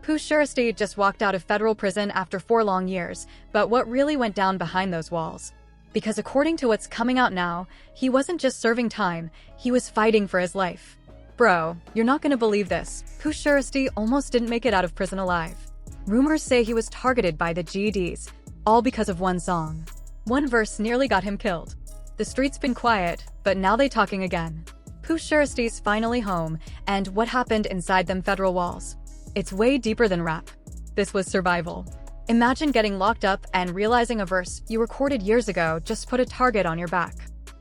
Pooh Shiesty just walked out of federal prison after 4 long years, but what really went down behind those walls? Because according to what's coming out now, he wasn't just serving time, he was fighting for his life. Bro, you're not gonna believe this. Pooh Shiesty almost didn't make it out of prison alive. Rumors say he was targeted by the GDs, all because of one song. One verse nearly got him killed. The street's been quiet, but now they talking again. Pooh Shiesty's finally home, and what happened inside them federal walls? It's way deeper than rap. This was survival. Imagine getting locked up and realizing a verse you recorded years ago just put a target on your back.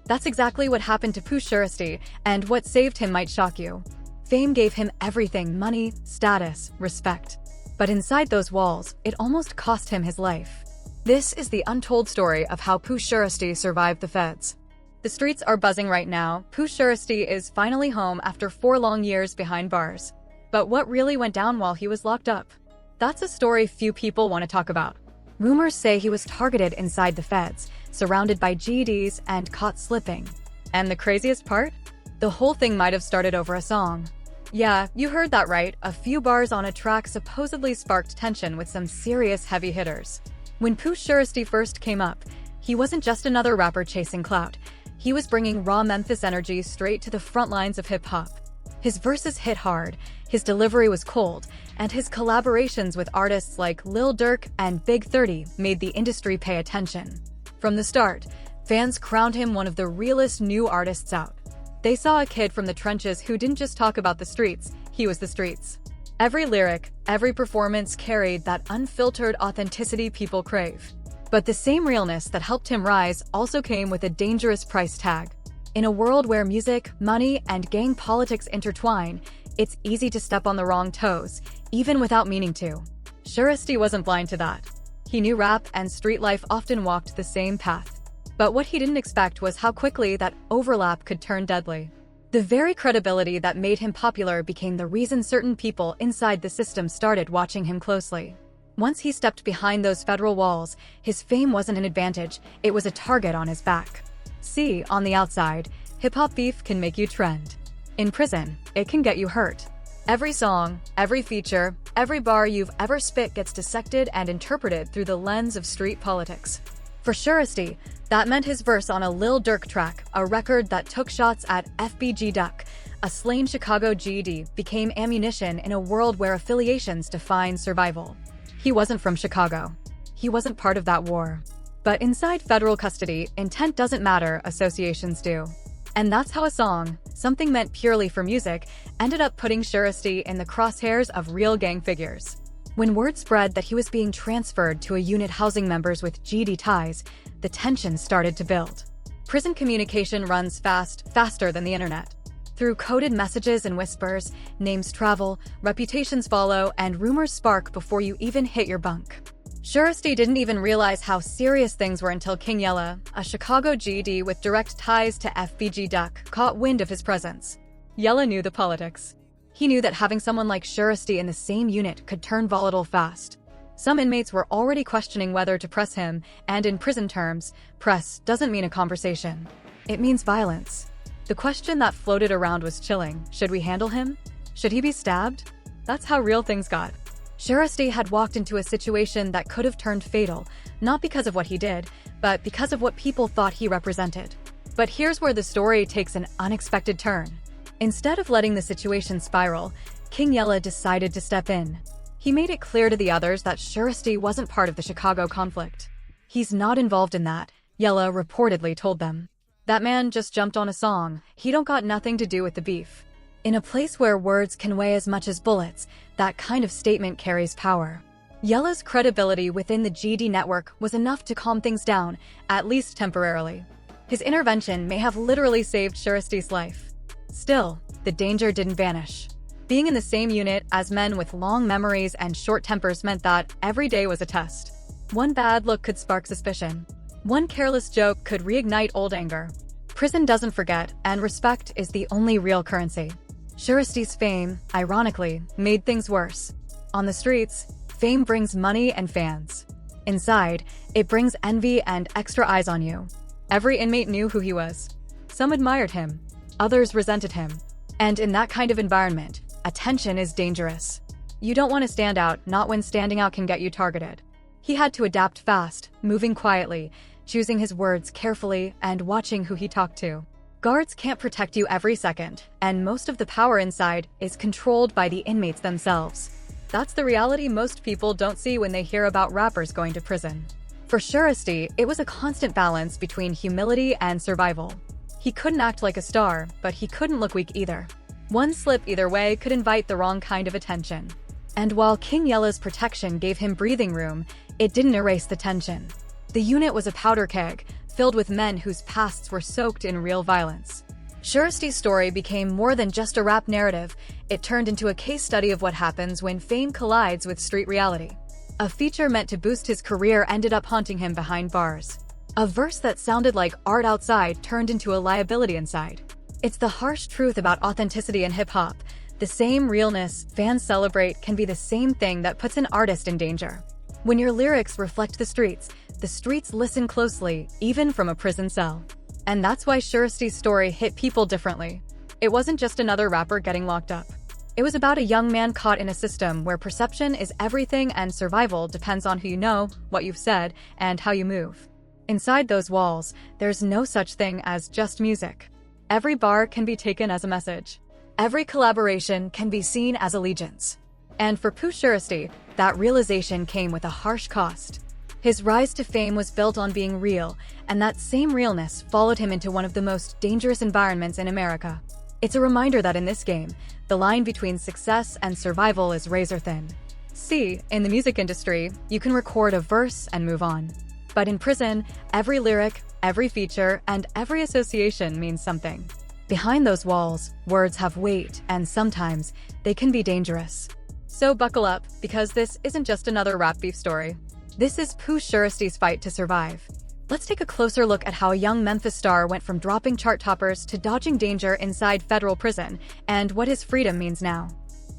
That's exactly what happened to Pooh Shiesty, and what saved him might shock you. Fame gave him everything: money, status, respect. But inside those walls, it almost cost him his life. This is the untold story of how Pooh Shiesty survived the feds. The streets are buzzing right now. Pooh Shiesty is finally home after 4 long years behind bars. But what really went down while he was locked up? That's a story few people want to talk about. Rumors say he was targeted inside the feds, surrounded by GDs, and caught slipping. And the craziest part? The whole thing might have started over a song. Yeah, you heard that right. A few bars on a track supposedly sparked tension with some serious heavy hitters. When Pooh Shiesty first came up, he wasn't just another rapper chasing clout. He was bringing raw Memphis energy straight to the front lines of hip-hop. His verses hit hard, his delivery was cold, and his collaborations with artists like Lil Durk and Big 30 made the industry pay attention. From the start, fans crowned him one of the realest new artists out. They saw a kid from the trenches who didn't just talk about the streets, he was the streets. Every lyric, every performance carried that unfiltered authenticity people crave. But the same realness that helped him rise also came with a dangerous price tag. In a world where music, money, and gang politics intertwine, it's easy to step on the wrong toes, even without meaning to. Shiesty wasn't blind to that. He knew rap and street life often walked the same path. But what he didn't expect was how quickly that overlap could turn deadly. The very credibility that made him popular became the reason certain people inside the system started watching him closely. Once he stepped behind those federal walls, his fame wasn't an advantage, it was a target on his back. See, on the outside, hip-hop beef can make you trend. In prison, it can get you hurt. Every song, every feature, every bar you've ever spit gets dissected and interpreted through the lens of street politics. For Shiesty, that meant his verse on a Lil Durk track, a record that took shots at FBG Duck, a slain Chicago GD, became ammunition in a world where affiliations define survival. He wasn't from Chicago. He wasn't part of that war. But inside federal custody, intent doesn't matter, associations do. And that's how a song, something meant purely for music, ended up putting Shiesty in the crosshairs of real gang figures. When word spread that he was being transferred to a unit housing members with GD ties, the tension started to build. Prison communication runs faster than the internet. Through coded messages and whispers, names travel, reputations follow, and rumors spark before you even hit your bunk. Shiesty didn't even realize how serious things were until King Yella, a Chicago GD with direct ties to FBG Duck, caught wind of his presence. Yella knew the politics. He knew that having someone like Shiesty in the same unit could turn volatile fast. Some inmates were already questioning whether to press him, and in prison terms, press doesn't mean a conversation. It means violence. The question that floated around was chilling. Should we handle him? Should he be stabbed? That's how real things got. Shiesty had walked into a situation that could have turned fatal, not because of what he did, but because of what people thought he represented. But here's where the story takes an unexpected turn. Instead of letting the situation spiral, King Yella decided to step in. He made it clear to the others that Shiesty wasn't part of the Chicago conflict. He's not involved in that, Yella reportedly told them. That man just jumped on a song, he don't got nothing to do with the beef. In a place where words can weigh as much as bullets, that kind of statement carries power. Yella's credibility within the GD network was enough to calm things down, at least temporarily. His intervention may have literally saved Shiesty's life. Still, the danger didn't vanish. Being in the same unit as men with long memories and short tempers meant that every day was a test. One bad look could spark suspicion. One careless joke could reignite old anger. Prison doesn't forget, and respect is the only real currency. Shiesty's fame, ironically, made things worse. On the streets, fame brings money and fans. Inside, it brings envy and extra eyes on you. Every inmate knew who he was. Some admired him, others resented him. And in that kind of environment, attention is dangerous. You don't want to stand out, not when standing out can get you targeted. He had to adapt fast, moving quietly, choosing his words carefully, and watching who he talked to. Guards can't protect you every second, and most of the power inside is controlled by the inmates themselves. That's the reality most people don't see when they hear about rappers going to prison. For Shiesty, it was a constant balance between humility and survival. He couldn't act like a star, but he couldn't look weak either. One slip either way could invite the wrong kind of attention. And while King Yella's protection gave him breathing room, it didn't erase the tension. The unit was a powder keg, filled with men whose pasts were soaked in real violence. Shiesty's story became more than just a rap narrative. It turned into a case study of what happens when fame collides with street reality. A feature meant to boost his career ended up haunting him behind bars. A verse that sounded like art outside turned into a liability inside. It's the harsh truth about authenticity in hip-hop. The same realness fans celebrate can be the same thing that puts an artist in danger. When your lyrics reflect the streets listen closely, even from a prison cell. And that's why Shiesty's story hit people differently. It wasn't just another rapper getting locked up. It was about a young man caught in a system where perception is everything and survival depends on who you know, what you've said, and how you move. Inside those walls, there's no such thing as just music. Every bar can be taken as a message. Every collaboration can be seen as allegiance. And for Pooh Shiesty, that realization came with a harsh cost. His rise to fame was built on being real, and that same realness followed him into one of the most dangerous environments in America. It's a reminder that in this game, the line between success and survival is razor thin. See, in the music industry, you can record a verse and move on. But in prison, every lyric, every feature, and every association means something. Behind those walls, words have weight, and sometimes they can be dangerous. So buckle up, because this isn't just another rap beef story. This is Pooh Shiesty's fight to survive. Let's take a closer look at how a young Memphis star went from dropping chart toppers to dodging danger inside federal prison, and what his freedom means now.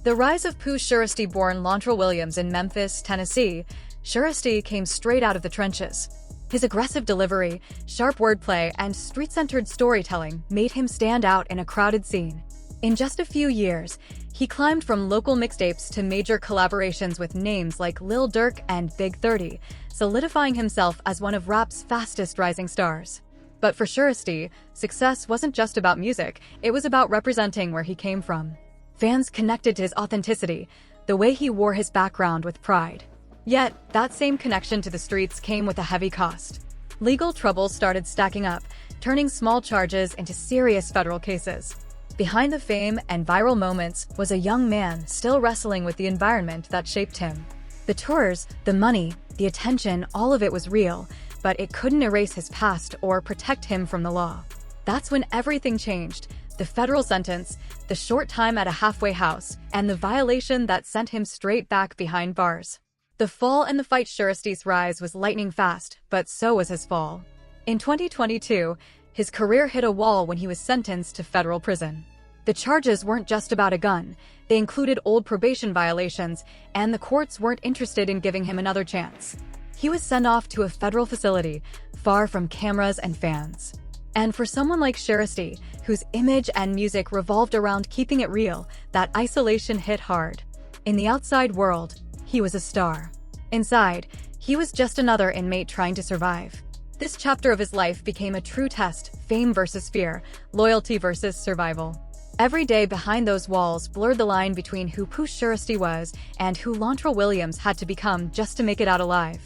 The rise of Pooh Shiesty, born Lontrell Williams in Memphis, Tennessee, Shiesty came straight out of the trenches. His aggressive delivery, sharp wordplay, and street-centered storytelling made him stand out in a crowded scene. In just a few years, he climbed from local mixtapes to major collaborations with names like Lil Durk and Big 30, solidifying himself as one of rap's fastest rising stars. But for Shiesty, success wasn't just about music, it was about representing where he came from. Fans connected to his authenticity, the way he wore his background with pride. Yet, that same connection to the streets came with a heavy cost. Legal troubles started stacking up, turning small charges into serious federal cases. Behind the fame and viral moments was a young man still wrestling with the environment that shaped him. The tours, the money, the attention, all of it was real, but it couldn't erase his past or protect him from the law. That's when everything changed. The federal sentence, the short time at a halfway house, and the violation that sent him straight back behind bars. The fall and the fight. Shiesty's rise was lightning fast, but so was his fall. In 2022, his career hit a wall when he was sentenced to federal prison. The charges weren't just about a gun, they included old probation violations, and the courts weren't interested in giving him another chance. He was sent off to a federal facility, far from cameras and fans. And for someone like Shiesty, whose image and music revolved around keeping it real, that isolation hit hard. In the outside world, he was a star. Inside, he was just another inmate trying to survive. This chapter of his life became a true test: fame versus fear, loyalty versus survival. Every day behind those walls blurred the line between who Pooh Shiesty was and who Lontrell Williams had to become just to make it out alive.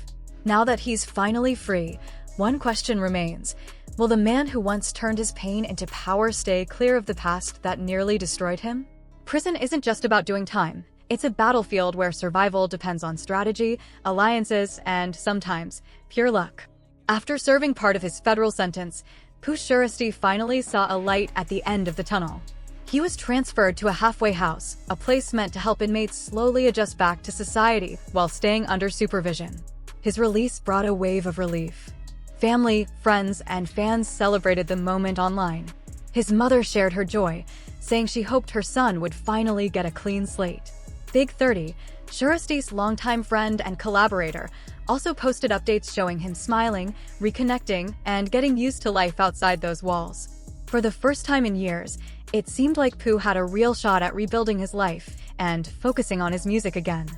Now that he's finally free, one question remains: will the man who once turned his pain into power stay clear of the past that nearly destroyed him? Prison isn't just about doing time. It's a battlefield where survival depends on strategy, alliances, and sometimes pure luck. After serving part of his federal sentence, Pooh Shiesty finally saw a light at the end of the tunnel. He was transferred to a halfway house, a place meant to help inmates slowly adjust back to society while staying under supervision. His release brought a wave of relief. Family, friends, and fans celebrated the moment online. His mother shared her joy, saying she hoped her son would finally get a clean slate. Big 30, Shiesty's longtime friend and collaborator, also posted updates showing him smiling, reconnecting, and getting used to life outside those walls. For the first time in years, it seemed like Pooh had a real shot at rebuilding his life and focusing on his music again.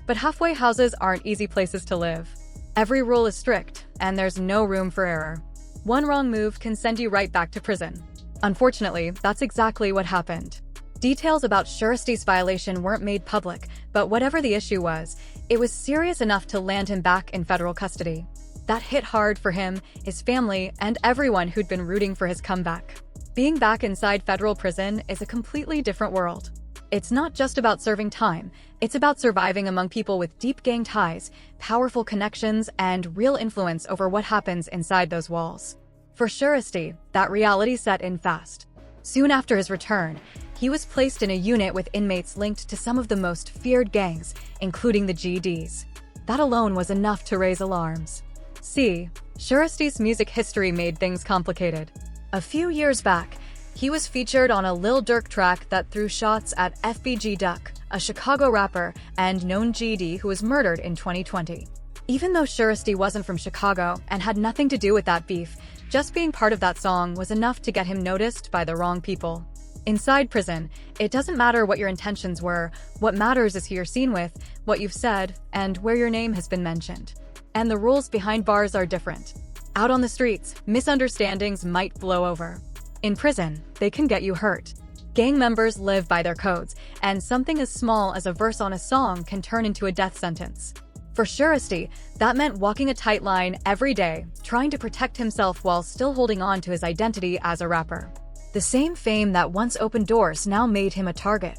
But halfway houses aren't easy places to live. Every rule is strict, and there's no room for error. One wrong move can send you right back to prison. Unfortunately, that's exactly what happened. Details about Shiesty's violation weren't made public, but whatever the issue was, it was serious enough to land him back in federal custody. That hit hard for him, his family, and everyone who'd been rooting for his comeback. Being back inside federal prison is a completely different world. It's not just about serving time, it's about surviving among people with deep gang ties, powerful connections, and real influence over what happens inside those walls. For Shiesty, that reality set in fast. Soon after his return, he was placed in a unit with inmates linked to some of the most feared gangs, including the GDs. That alone was enough to raise alarms. Shiesty's music history made things complicated. A few years back, he was featured on a Lil Durk track that threw shots at FBG Duck, a Chicago rapper and known GD who was murdered in 2020. Even though Shiesty wasn't from Chicago and had nothing to do with that beef, just being part of that song was enough to get him noticed by the wrong people. Inside prison, it doesn't matter what your intentions were, what matters is who you're seen with, what you've said, and where your name has been mentioned. And the rules behind bars are different. Out on the streets, misunderstandings might blow over. In prison, they can get you hurt. Gang members live by their codes, and something as small as a verse on a song can turn into a death sentence. For Shiesty, that meant walking a tight line every day, trying to protect himself while still holding on to his identity as a rapper. The same fame that once opened doors now made him a target.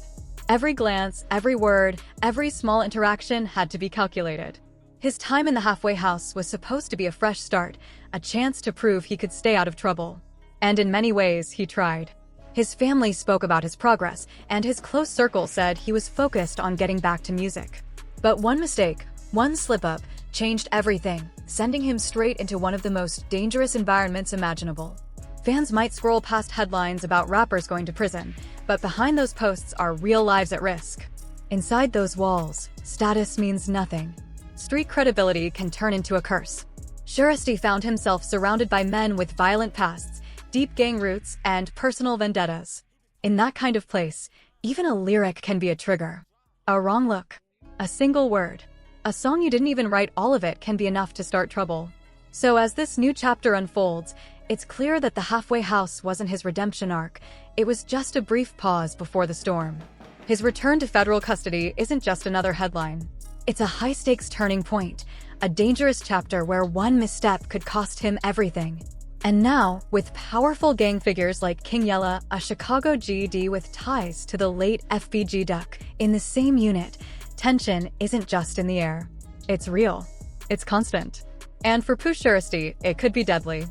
Every glance, every word, every small interaction had to be calculated. His time in the halfway house was supposed to be a fresh start, a chance to prove he could stay out of trouble. And in many ways, he tried. His family spoke about his progress, and his close circle said he was focused on getting back to music. But one mistake, one slip-up, changed everything, sending him straight into one of the most dangerous environments imaginable. Fans might scroll past headlines about rappers going to prison, but behind those posts are real lives at risk. Inside those walls, status means nothing. Street credibility can turn into a curse. Shiesty found himself surrounded by men with violent pasts, deep gang roots, and personal vendettas. In that kind of place, even a lyric can be a trigger. A wrong look, a single word, a song you didn't even write all of it can be enough to start trouble. So as this new chapter unfolds, it's clear that the halfway house wasn't his redemption arc, it was just a brief pause before the storm. His return to federal custody isn't just another headline. It's a high-stakes turning point, a dangerous chapter where one misstep could cost him everything. And now, with powerful gang figures like King Yella, a Chicago GD with ties to the late FBG Duck, in the same unit, tension isn't just in the air. It's real. It's constant. And for Pooh Shiesty, it could be deadly.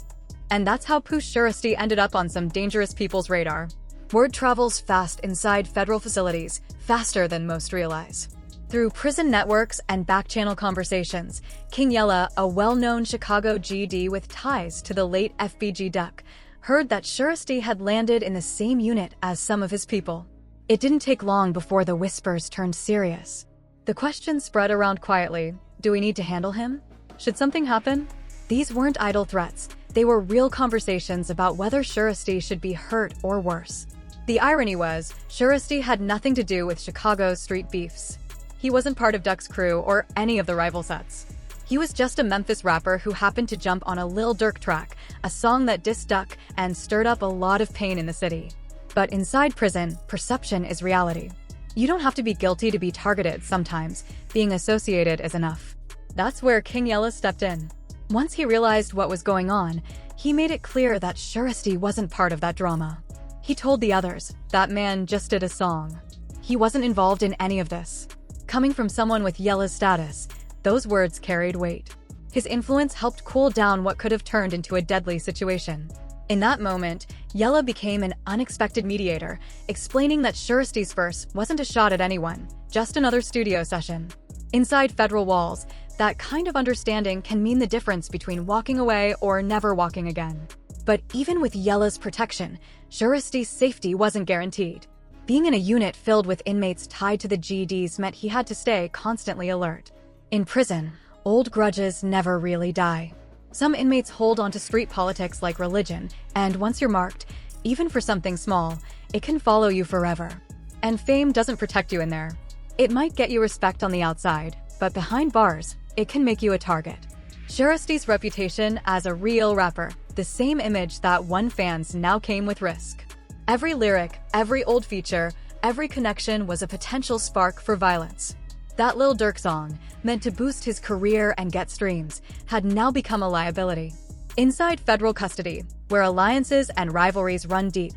And that's how Pooh Shiesty ended up on some dangerous people's radar. Word travels fast inside federal facilities, faster than most realize. Through prison networks and back-channel conversations, King Yella, a well-known Chicago GD with ties to the late FBG Duck, heard that Shiesty had landed in the same unit as some of his people. It didn't take long before the whispers turned serious. The question spread around quietly. Do we need to handle him? Should something happen? These weren't idle threats. They were real conversations about whether Shiesty should be hurt or worse. The irony was, Shiesty had nothing to do with Chicago's street beefs. He wasn't part of Duck's crew or any of the rival sets. He was just a Memphis rapper who happened to jump on a Lil Durk track, a song that dissed Duck and stirred up a lot of pain in the city. But inside prison, perception is reality. You don't have to be guilty to be targeted sometimes. Being associated is enough. That's where King Yella stepped in. Once he realized what was going on, he made it clear that Shiesty wasn't part of that drama. He told the others, that man just did a song. He wasn't involved in any of this. Coming from someone with Yella's status, those words carried weight. His influence helped cool down what could have turned into a deadly situation. In that moment, Yella became an unexpected mediator, explaining that Shiesty's verse wasn't a shot at anyone, just another studio session. Inside federal walls, that kind of understanding can mean the difference between walking away or never walking again. But even with Yella's protection, Shiesty's safety wasn't guaranteed. Being in a unit filled with inmates tied to the GDs meant he had to stay constantly alert. In prison, old grudges never really die. Some inmates hold onto street politics like religion, and once you're marked, Even for something small, it can follow you forever. And fame doesn't protect you in there. It might get you respect on the outside, but behind bars, it can make you a target. Shiesty's reputation as a real rapper, the same image that won fans, now came with risk. Every lyric, every old feature, every connection was a potential spark for violence. That Lil Durk song, meant to boost his career and get streams, had now become a liability. Inside federal custody, where alliances and rivalries run deep,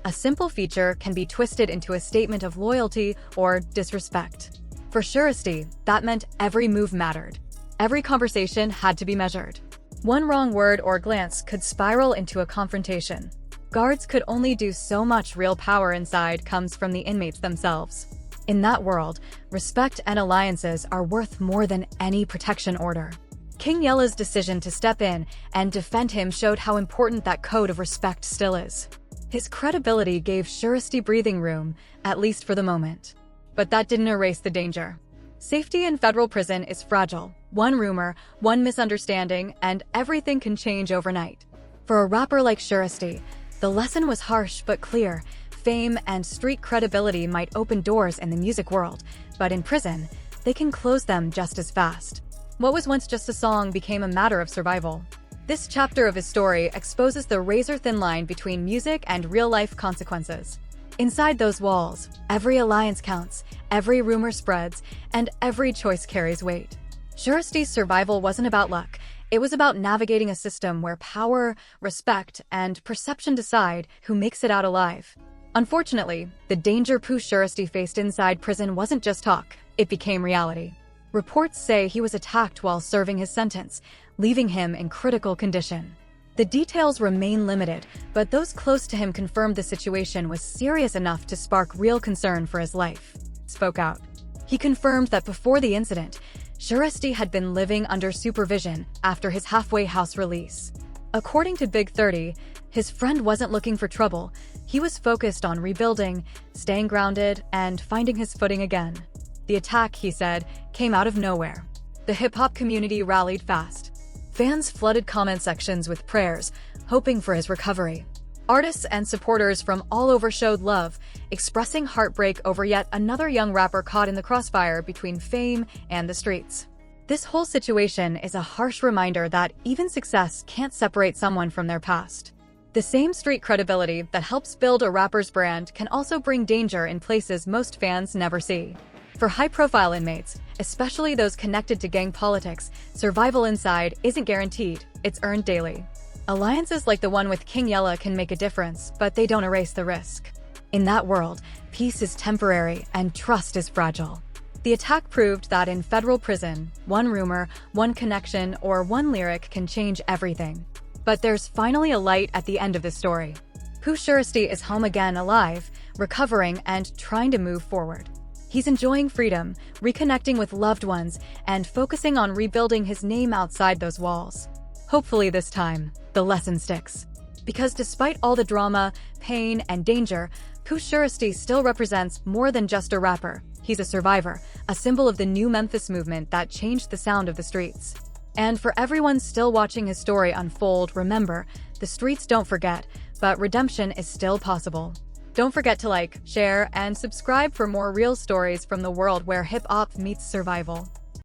a simple feature can be twisted into a statement of loyalty or disrespect. For Shiesty, that meant every move mattered. Every conversation had to be measured. One wrong word or glance could spiral into a confrontation. Guards could only do so much. Real power inside comes from the inmates themselves. In that world, respect and alliances are worth more than any protection order. King Yella's decision to step in and defend him showed how important that code of respect still is. His credibility gave Shiesty breathing room, at least for the moment. But that didn't erase the danger. Safety in federal prison is fragile. One rumor, one misunderstanding, and everything can change overnight. For a rapper like Shiesty, the lesson was harsh but clear. Fame and street credibility might open doors in the music world, but in prison, they can close them just as fast. What was once just a song became a matter of survival. This chapter of his story exposes the razor-thin line between music and real-life consequences. Inside those walls, every alliance counts, every rumor spreads, and every choice carries weight. Shiesty's survival wasn't about luck. It was about navigating a system where power, respect, and perception decide who makes it out alive. Unfortunately, the danger Pooh Shiesty faced inside prison wasn't just talk, it became reality. Reports say he was attacked while serving his sentence, leaving him in critical condition. The details remain limited, but those close to him confirmed the situation was serious enough to spark real concern for his life. Spoke out. He confirmed that before the incident, Shiesty had been living under supervision after his halfway house release. According to Big 30, his friend wasn't looking for trouble. He was focused on rebuilding, staying grounded, and finding his footing again. The attack, he said, came out of nowhere. The hip-hop community rallied fast. Fans flooded comment sections with prayers, hoping for his recovery. Artists and supporters from all over showed love, expressing heartbreak over yet another young rapper caught in the crossfire between fame and the streets. This whole situation is a harsh reminder that even success can't separate someone from their past. The same street credibility that helps build a rapper's brand can also bring danger in places most fans never see. For high-profile inmates, especially those connected to gang politics, survival inside isn't guaranteed, it's earned daily. Alliances like the one with King Yella can make a difference, but they don't erase the risk. In that world, peace is temporary and trust is fragile. The attack proved that in federal prison, one rumor, one connection, or one lyric can change everything. But there's finally a light at the end of the story. Pooh Shiesty is home again, alive, recovering, and trying to move forward. He's enjoying freedom, reconnecting with loved ones, and focusing on rebuilding his name outside those walls. Hopefully this time, the lesson sticks. Because despite all the drama, pain, and danger, Pooh Shiesty still represents more than just a rapper. He's a survivor, a symbol of the new Memphis movement that changed the sound of the streets. And for everyone still watching his story unfold, remember, the streets don't forget, but redemption is still possible. Don't forget to like, share, and subscribe for more real stories from the world where hip-hop meets survival.